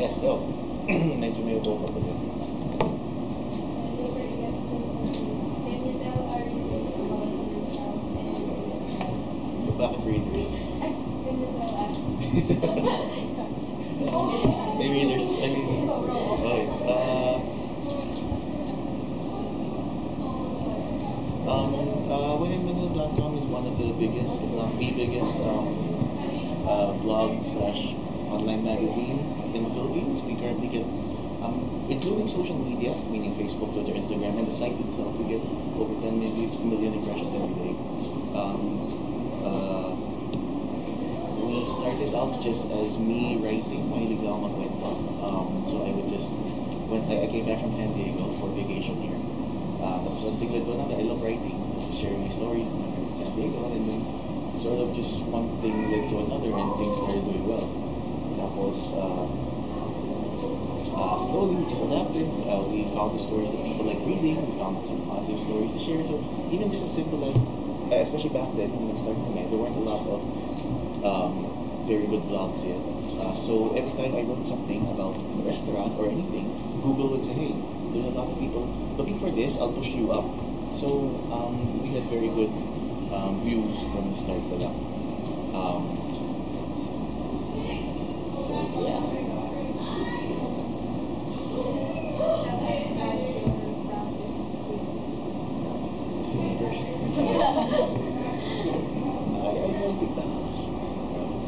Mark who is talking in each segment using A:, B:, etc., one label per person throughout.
A: Yes, go. Medyo may upo ko din. Bakit readers? May readers, I mean, okay. Golanco is one of the biggest, if not the biggest, blog slash online magazine in the Philippines. We currently get, including social media, meaning Facebook, Twitter, Instagram, and the site itself, we get over 10 million impressions every day. We started out just as me writing, mahilig lang ako magkwento. So I would just, I came back from San Diego for vacation here. Tapos one thing led to another, I love writing. So just sharing my stories with my friends in San Diego, and then sort of just one thing led to another, and things started doing well. Tapos, slowly we just adapted. We found the stories that people like reading. We found some positive stories to share. So even just as simple as, especially back then when we started there weren't a lot of very good blogs yet. So every time I wrote something about a restaurant or anything, Google would say, hey, there's a lot of people looking for this, I'll push you up. So we had very good views from the start pala. So yeah. Miss Universe. I don't think that.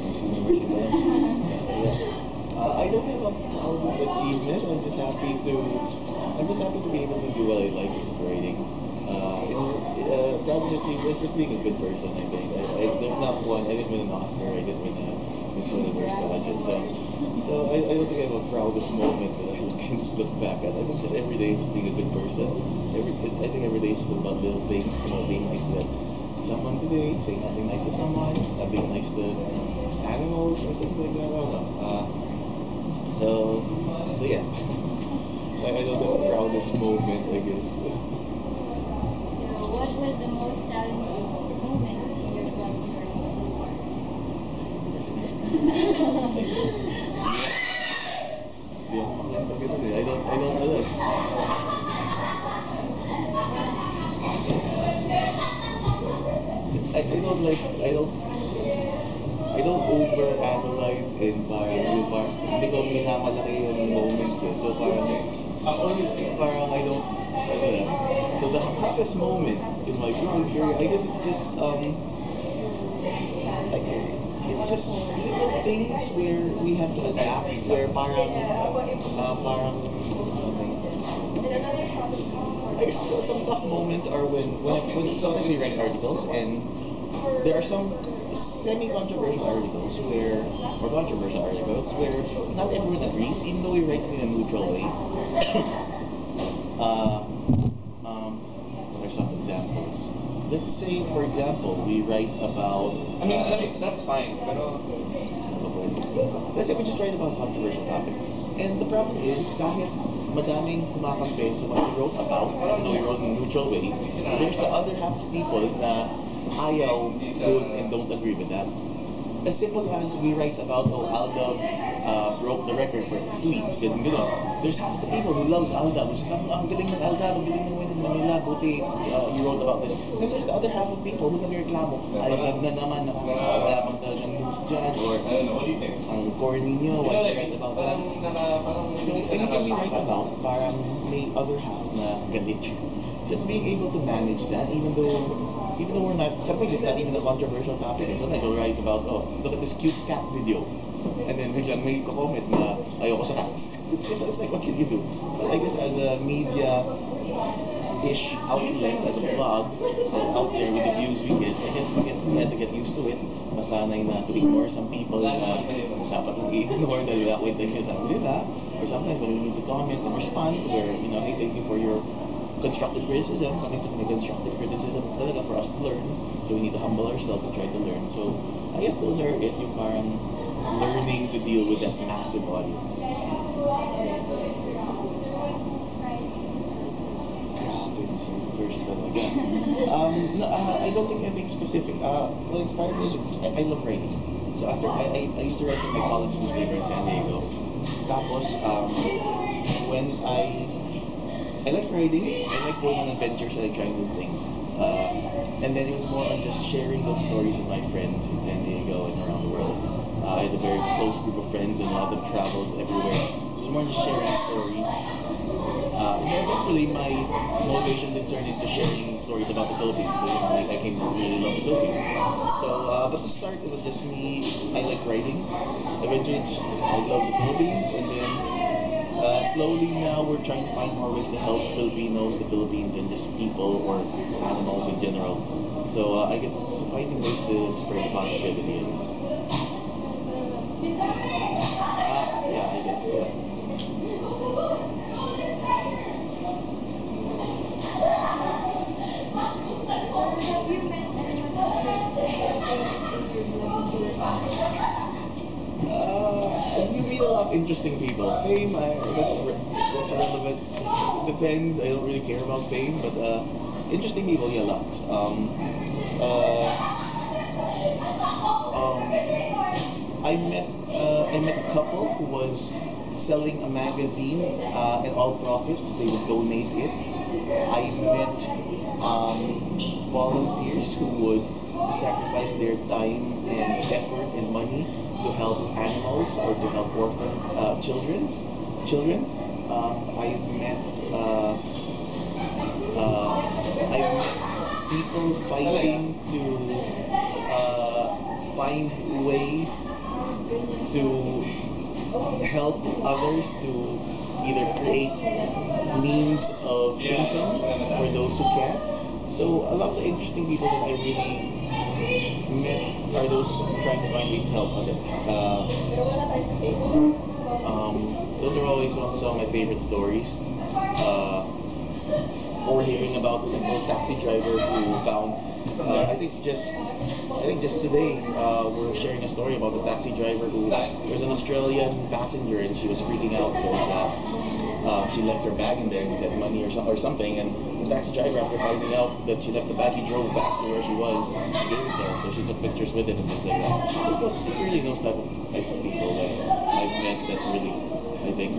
A: Miss Universe again. I don't have a proudest achievement. I'm just happy to be able to do what I like, which is writing. Proudest achievement is just being a good person. I think there's not one. I didn't win an Oscar. I didn't win a Miss Universe pageant. So I don't think I have a proudest moment that I look back at. I think just every day just being a good person. I think every day is just about little things. Being nice to someone today, saying something nice to someone, being nice to animals or things like that. I don't know. So yeah. I don't have a proudest moment, I guess.
B: So what was the most challenging moment in your life so far?
A: Hindi ako makanta ganun eh. I don't know. I don't overanalyze in parang hindi ko minamalaki yung moments eh. So I don't so the toughest moment in my vlog career, I guess it's just little things where we have to adapt, where some tough moments are when sometimes we write articles and there are some semi-controversial articles or controversial articles where not everyone agrees, even though we write it in a neutral way. What are some examples? Let's say, for example, we write about...
C: I mean, that's fine, pero...
A: Let's say we just write about a controversial topic. And the problem is, kahit madaming kumakampi sa what we wrote about, even though we wrote in a neutral way, there's the other half of people na ayaw dun and don't agree with that. As simple as we write about, Aldab broke the record for tweets, ganun. There's half the people who loves Aldab, who says, ang galing ng Aldab, ang galing ng win in Manila, buti you wrote about this. Then there's the other half of people who nagreklamo, Aldab na naman, nakakasama, wala bang talagang news dyan, or ang corny nyo, why you write about that? So anything we write about, parang may other half na galit. So it's being able to manage that, even though we're not, sometimes it's not even a controversial topic. Sometimes we'll write about, look at this cute cat video. And then biglang may comment na ayoko sa cats. It's like, what can you do? But I guess as a media-ish outlet, as a blog that's out there with the views we get, I guess we had to get used to it. Masanay na to ignore some people na dapat lang i-ignore dahil wala ko yung sabi nila. Or sometimes when we need to comment and respond where, hey, thank you for your constructive criticism. I mean, may constructive criticism talaga for us to learn. So we need to humble ourselves and try to learn. So I guess those are it, yung parang learning to deal with that massive audience. Grabe, this verse talaga. No, I don't think anything specific. What inspired me is I love writing. So after I used to write for my college newspaper in San Diego. Tapos, when I like riding, I like going on adventures, I like trying new things. And then it was more on just sharing those stories with my friends in San Diego and around the world. I had a very close group of friends and a lot of them traveled everywhere. So it was more just sharing stories. And then eventually my motivation then turned into sharing stories about the Philippines. So, I came to really love the Philippines. So, but to start, it was just me. I like writing. Eventually, I love the Philippines, and then slowly now we're trying to find more ways to help Filipinos, the Philippines, and just people or animals in general. So I guess it's finding ways to spread positivity. I guess. Yeah, I guess. Yeah.
B: So have you met anyone who is famous in your vlogging career?
A: You meet a lot of interesting people. Fame, that's relevant. Depends. I don't really care about fame, but interesting people, yeah, lots. I met a couple who was selling a magazine, and all profits they would donate it. I met volunteers who would sacrifice their time and effort and money to help animals or to help orphan children. I've met people fighting to find ways to help others to either create means of income for those who can. So a lot of the interesting people that I really met are those trying to find ways to help others. Those are always some of my favorite stories. Or hearing about the simple taxi driver who found. I think just today we're sharing a story about the taxi driver who was an Australian passenger and she was freaking out because she left her bag in there and it had money or something, and the taxi driver, after finding out that she left the bag, he drove back to where she was and gave it to her. So she took pictures with it and things like that. It's really those types of people that I've met that really, I think,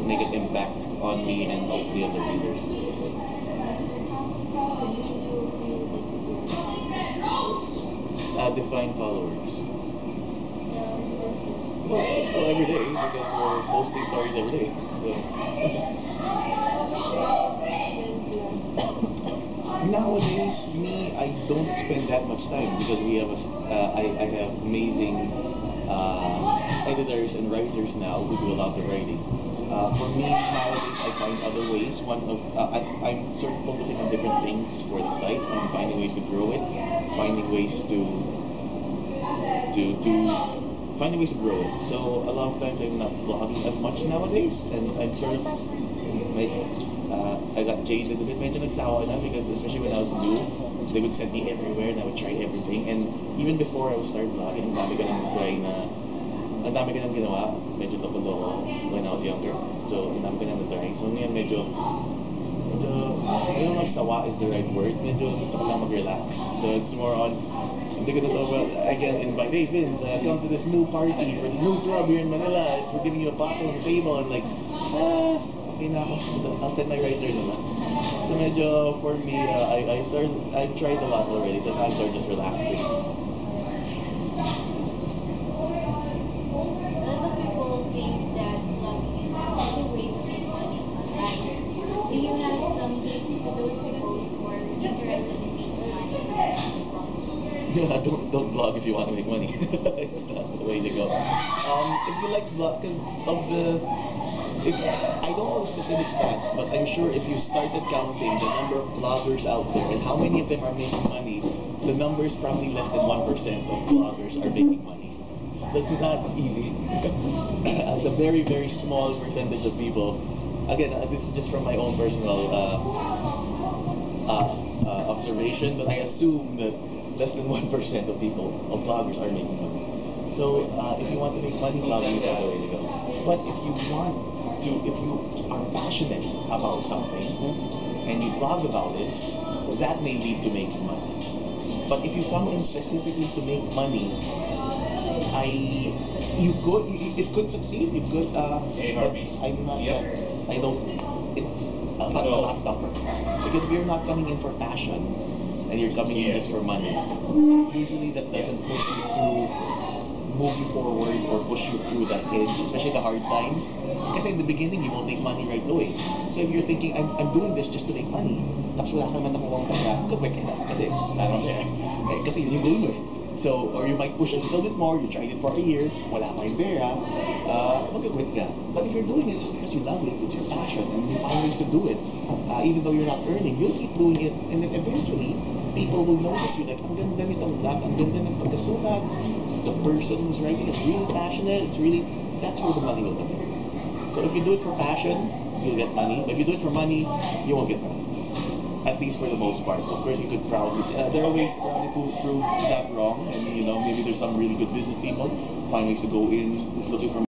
A: make an impact on me and hopefully on the readers. Define followers. Well, every day because we're posting stories every day. So nowadays, me, I don't spend that much time because we have I have amazing editors and writers now who do a lot of the writing. For me nowadays, I find other ways. I'm sort of focusing on different things for the site. I'm finding ways to grow it, finding ways to finding ways to grow it. So a lot of times I'm not blogging as much nowadays, and I'm sort of I got jaded a bit. Medyo nagsawa na because especially when I was new, they would send me everywhere and I would try everything. And even before I would start vlogging, ang dami ko nang ginawa. Medyo loko-loko when I was younger. So ang dami ko nang na-try. So ngayon medyo I don't know if sawa is the right word. Medyo gusto ko lang mag-relax. So it's more on, hindi ko na again invite, hey Vince, come to this new party for the new club here in Manila. We're giving you a bottle on the table. I'm like, okay na ako. I'll send my writer naman. So medyo for me, I've tried a lot already. So I'm sort of just relaxing.
B: Do you have some tips to those people who are interested in making money?
A: Yeah, don't blog if you want to make money. It's not the way to go. If you like blog, because I don't know the specific stats, but I'm sure if you started counting the number of bloggers out there and how many of them are making money, the number is probably less than 1% of bloggers are making money. So it's not easy. It's a very, very small percentage of people. Again, this is just from my own personal observation, but I assume that less than 1% of bloggers are making money. So if you want to make money, blogging is not the way to go. But if you are passionate about something and you blog about it, that may lead to making money. But if you come in specifically to make money, It could succeed. You could, but I'm not. I don't. It's a lot tougher because if you're not coming in for passion and you're coming in just for money, usually that doesn't push you through, move you forward, or push you through that edge, especially the hard times. Because in the beginning, you won't make money right away. So if you're thinking, I'm doing this just to make money, tapos wala ka naman nakuha pera, quit ka na. Kasi, parang, kasi yun yung goal mo eh. So, or you might push a little bit more, you tried it for a year, wala pa rin pera, mag-quit ka. But if you're doing it just because you love it, it's your passion, and you find ways to do it, even though you're not earning, you'll keep doing it, and then eventually, people will notice you, like, ang ganda nitong lap, ang ganda ng pagkasulat, the person who's writing is really passionate, that's where the money will come in. So if you do it for passion, you'll get money. But if you do it for money, you won't get money. At least for the most part. Of course, you could probably, there are ways to probably prove that wrong, and maybe there's some really good business people, find ways to go in looking for